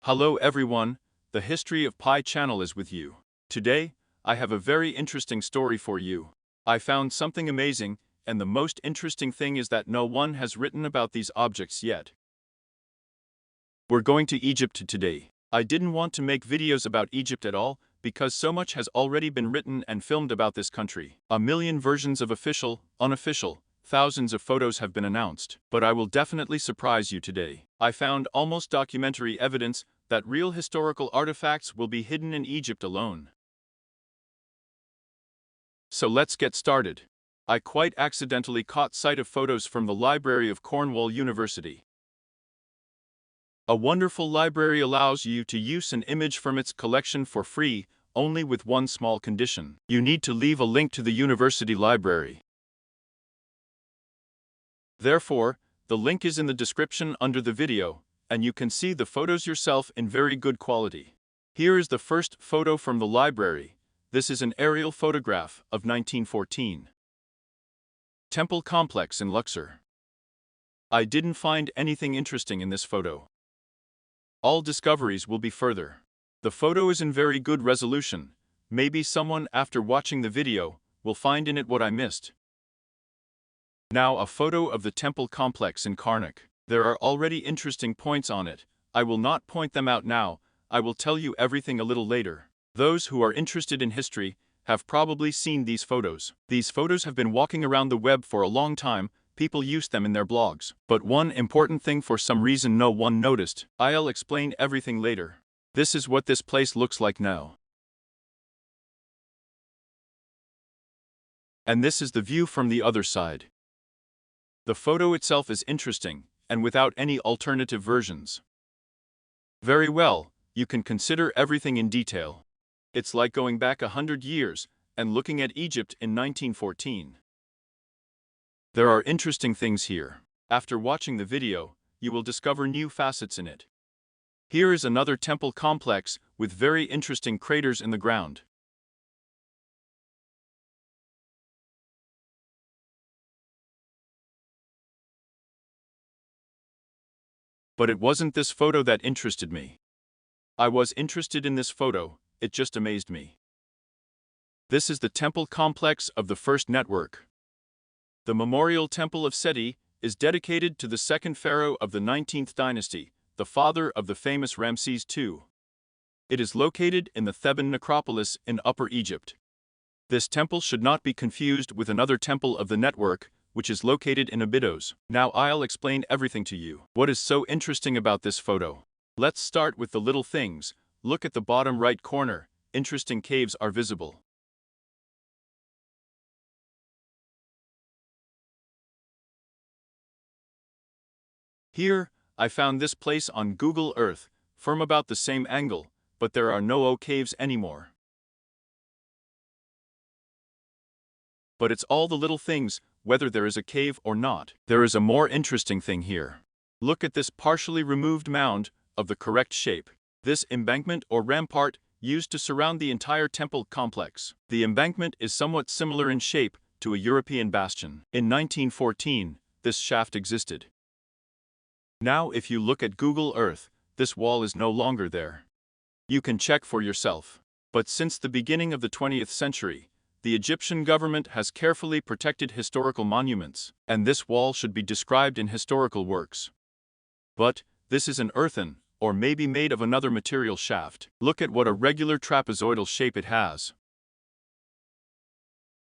Hello everyone, the History of Pi channel is with you. Today, I have a very interesting story for you. I found something amazing, and the most interesting thing is that no one has written about these objects yet. We're going to Egypt today. I didn't want to make videos about Egypt at all, because so much has already been written and filmed about this country. A million versions of official, unofficial, thousands of photos have been announced, but I will definitely surprise you today. I found almost documentary evidence that real historical artifacts will be hidden in Egypt alone. So let's get started. I quite accidentally caught sight of photos from the library of Cornwall University. A wonderful library allows you to use an image from its collection for free, only with one small condition. You need to leave a link to the university library. Therefore, the link is in the description under the video, and you can see the photos yourself in very good quality. Here is the first photo from the library. This is an aerial photograph of 1914. Temple complex in Luxor. I didn't find anything interesting in this photo. All discoveries will be further. The photo is in very good resolution. Maybe someone after watching the video will find in it what I missed. Now a photo of the temple complex in Karnak. There are already interesting points on it. I will not point them out now, I will tell you everything a little later. Those who are interested in history have probably seen these photos. These photos have been walking around the web for a long time, people use them in their blogs. But one important thing for some reason no one noticed. I'll explain everything later. This is what this place looks like now. And this is the view from the other side. The photo itself is interesting, and without any alternative versions. Very well, you can consider everything in detail. It's like going back 100 years and looking at Egypt in 1914. There are interesting things here. After watching the video, you will discover new facets in it. Here is another temple complex with very interesting craters in the ground. But it wasn't this photo that interested me. I was interested in this photo, it just amazed me. This is the temple complex of the first network. The memorial temple of Seti is dedicated to the second pharaoh of the 19th dynasty, the father of the famous Ramses II. It is located in the Theban necropolis in Upper Egypt. This temple should not be confused with another temple of the network, which is located in Abydos. Now I'll explain everything to you. What is so interesting about this photo? Let's start with the little things. Look at the bottom right corner, interesting caves are visible. Here, I found this place on Google Earth, from about the same angle, but there are no caves anymore. But it's all the little things, whether there is a cave or not. There is a more interesting thing here. Look at this partially removed mound, of the correct shape. This embankment or rampart, used to surround the entire temple complex. The embankment is somewhat similar in shape to a European bastion. In 1914, this shaft existed. Now if you look at Google Earth, this wall is no longer there. You can check for yourself. But since the beginning of the 20th century, the Egyptian government has carefully protected historical monuments, and this wall should be described in historical works. But this is an earthen, or maybe made of another material shaft. Look at what a regular trapezoidal shape it has.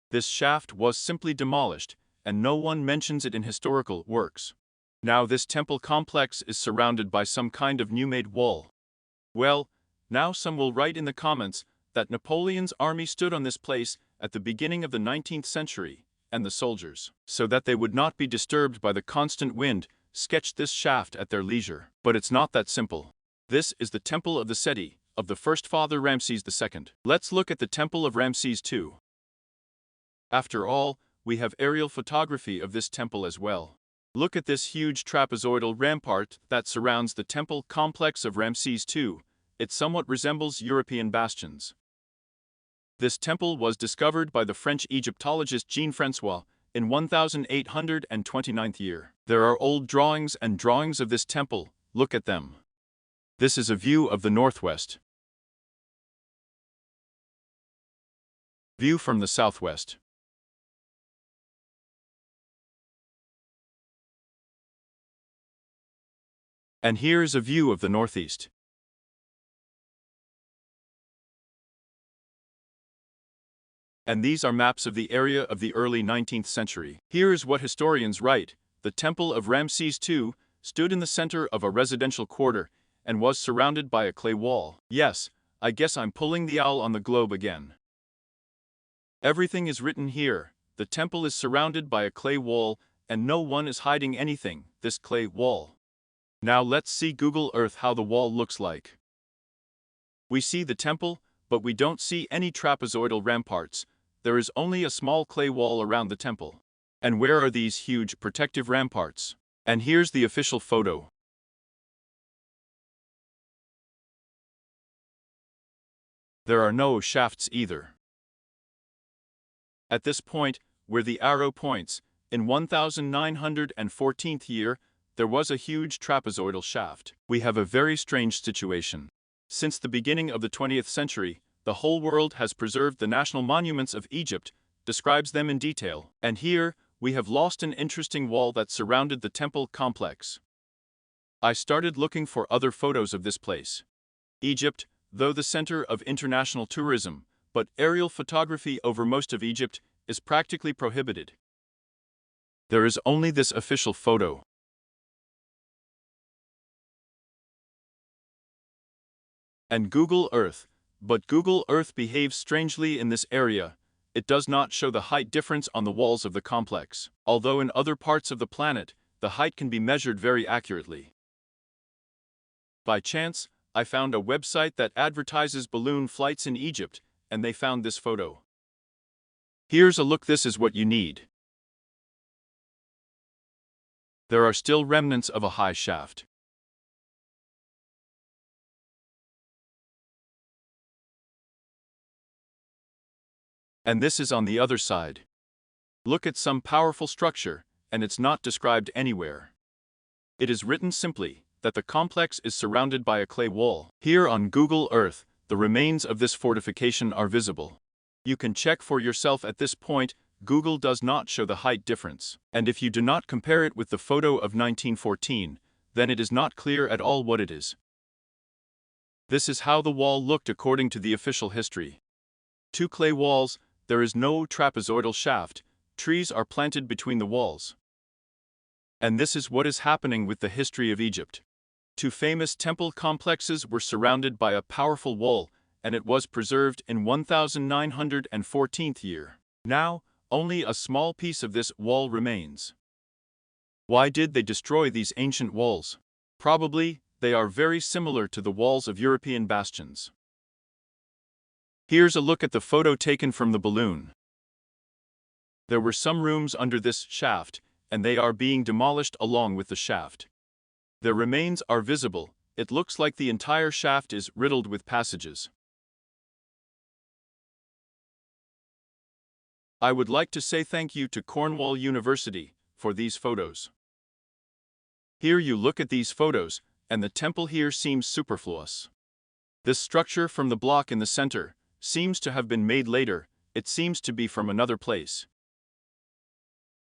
This shaft was simply demolished, and no one mentions it in historical works. Now this temple complex is surrounded by some kind of new-made wall. Well, now some will write in the comments that Napoleon's army stood on this place at the beginning of the 19th century, and the soldiers, so that they would not be disturbed by the constant wind, sketched this shaft at their leisure. But it's not that simple. This is the temple of the Seti, of the first father Ramses II. Let's look at the temple of Ramses II. After all, we have aerial photography of this temple as well. Look at this huge trapezoidal rampart that surrounds the temple complex of Ramses II. It somewhat resembles European bastions. This temple was discovered by the French Egyptologist Jean-François in 1829 year. There are old drawings and drawings of this temple, look at them. This is a view of the northwest. View from the southwest. And here's a view of the northeast. And these are maps of the area of the early 19th century. Here's what historians write. The Temple of Ramses II stood in the center of a residential quarter and was surrounded by a clay wall. Yes, I guess I'm pulling the owl on the globe again. Everything is written here. The temple is surrounded by a clay wall, and no one is hiding anything, this clay wall. Now let's see Google Earth how the wall looks like. We see the temple, but we don't see any trapezoidal ramparts. There is only a small clay wall around the temple. And where are these huge protective ramparts? And here's the official photo. There are no shafts either. At this point, where the arrow points, in 1914th year, there was a huge trapezoidal shaft. We have a very strange situation. Since the beginning of the 20th century, the whole world has preserved the national monuments of Egypt, describes them in detail. And here, we have lost an interesting wall that surrounded the temple complex. I started looking for other photos of this place. Egypt, though the center of international tourism, but aerial photography over most of Egypt is practically prohibited. There is only this official photo. And Google Earth, but Google Earth behaves strangely in this area. It does not show the height difference on the walls of the complex, although in other parts of the planet, the height can be measured very accurately. By chance, I found a website that advertises balloon flights in Egypt, and they found this photo. Here's a look. This is what you need. There are still remnants of a high shaft. And this is on the other side. Look at some powerful structure, and it's not described anywhere. It is written simply that the complex is surrounded by a clay wall. Here on Google Earth, the remains of this fortification are visible. You can check for yourself at this point. Google does not show the height difference. And if you do not compare it with the photo of 1914, then it is not clear at all what it is. This is how the wall looked according to the official history. Two clay walls, there is no trapezoidal shaft, trees are planted between the walls. And this is what is happening with the history of Egypt. Two famous temple complexes were surrounded by a powerful wall, and it was preserved in 1914th year. Now, only a small piece of this wall remains. Why did they destroy these ancient walls? Probably, they are very similar to the walls of European bastions. Here's a look at the photo taken from the balloon. There were some rooms under this shaft, and they are being demolished along with the shaft. Their remains are visible. It looks like the entire shaft is riddled with passages. I would like to say thank you to Cornwall University for these photos. Here you look at these photos, and the temple here seems superfluous. This structure from the block in the center seems to have been made later. It seems to be from another place.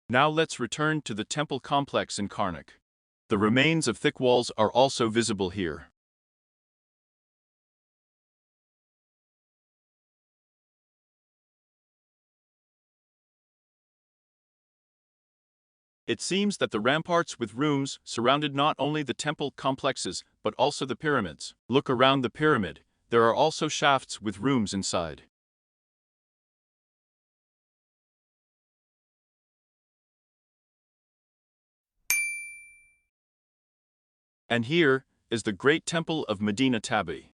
Now let's return to the temple complex in Karnak. The remains of thick walls are also visible here. It seems that the ramparts with rooms surrounded not only the temple complexes but also the pyramids. Look around the pyramid. There are also shafts with rooms inside. And here is the great temple of Medina Tabi.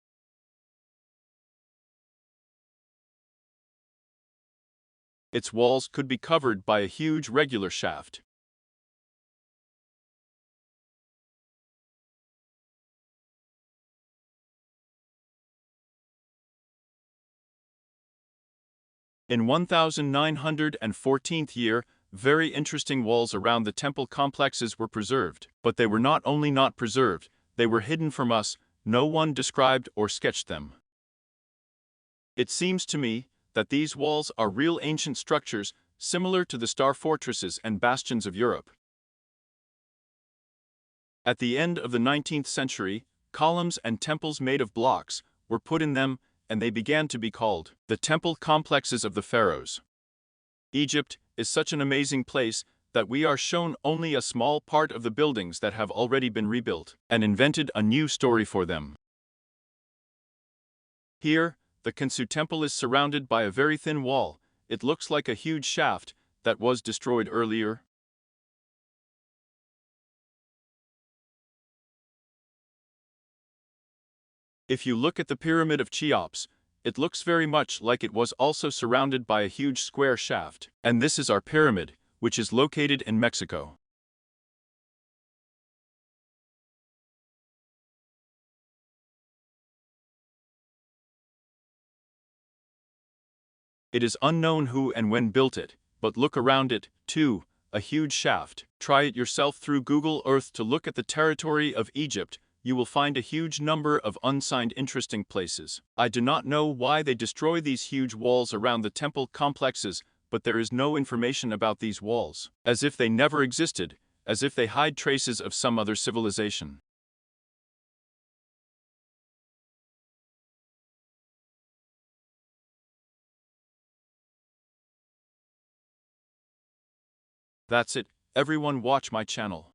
Its walls could be covered by a huge regular shaft. In 1914th year, very interesting walls around the temple complexes were preserved, but they were not only not preserved, they were hidden from us No one described or sketched them. It seems to me that these walls are real ancient structures similar to the star fortresses and bastions of Europe. At the end of the 19th century, columns and temples made of blocks were put in them, and they began to be called the temple complexes of the pharaohs. Egypt is such an amazing place that we are shown only a small part of the buildings that have already been rebuilt and invented a new story for them. Here, the Khonsu temple is surrounded by a very thin wall. It looks like a huge shaft that was destroyed earlier. If you look at the Pyramid of Cheops, it looks very much like it was also surrounded by a huge square shaft. And this is our pyramid, which is located in Mexico. It is unknown who and when built it, but look around it, too, a huge shaft. Try it yourself through Google Earth to look at the territory of Egypt. You will find a huge number of unsigned interesting places. I do not know why they destroy these huge walls around the temple complexes, but there is no information about these walls. As if they never existed, as if they hide traces of some other civilization. That's it, everyone watch my channel.